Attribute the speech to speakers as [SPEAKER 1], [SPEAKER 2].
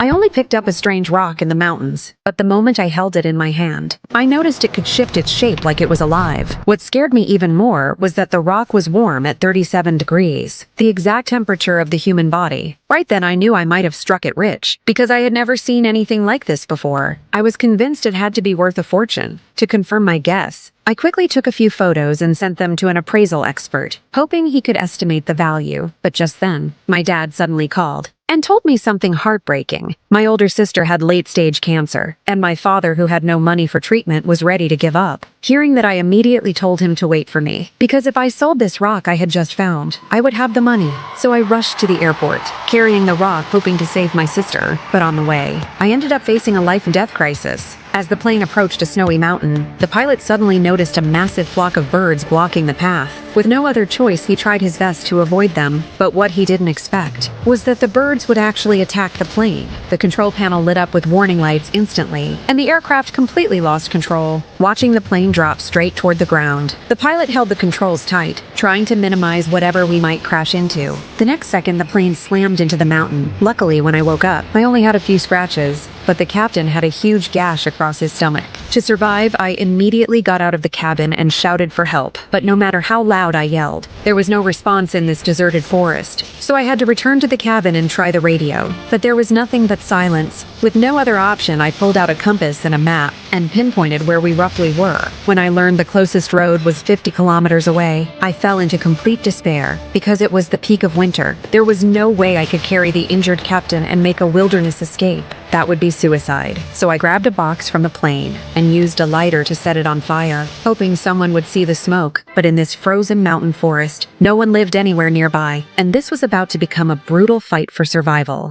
[SPEAKER 1] I only picked up a strange rock in the mountains, but the moment I held it in my hand, I noticed it could shift its shape like it was alive. What scared me even more was that the rock was warm at 37 degrees, the exact temperature of the human body. Right then I knew I might have struck it rich, because I had never seen anything like this before. I was convinced it had to be worth a fortune. To confirm my guess, I quickly took a few photos and sent them to an appraisal expert, hoping he could estimate the value. But just then, my dad suddenly called and told me something heartbreaking. My older sister had late-stage cancer, and my father, who had no money for treatment, was ready to give up. Hearing that, I immediately told him to wait for me, because if I sold this rock I had just found, I would have the money. So I rushed to the airport, carrying the rock, hoping to save my sister. But on the way, I ended up facing a life-and-death crisis. As the plane approached a snowy mountain, the pilot suddenly noticed a massive flock of birds blocking the path. With no other choice, he tried his best to avoid them, but what he didn't expect was that the birds would actually attack the plane. The control panel lit up with warning lights instantly, and the aircraft completely lost control, watching the plane drop straight toward the ground. The pilot held the controls tight, trying to minimize whatever we might crash into. The next second, the plane slammed into the mountain. Luckily, when I woke up, I only had a few scratches, but the captain had a huge gash across his stomach. To survive, I immediately got out of the cabin and shouted for help, but no matter how loud I yelled, there was no response in this deserted forest. So I had to return to the cabin and try the radio, but there was nothing but silence. With no other option, I pulled out a compass and a map and pinpointed where we roughly were. When I learned the closest road was 50 kilometers away, I fell into complete despair. Because it was the peak of winter, there was no way I could carry the injured captain and make a wilderness escape. That would be suicide. So I grabbed a box from the plane and used a lighter to set it on fire, hoping someone would see the smoke. But in this frozen mountain forest, no one lived anywhere nearby, and this was about to become a brutal fight for survival.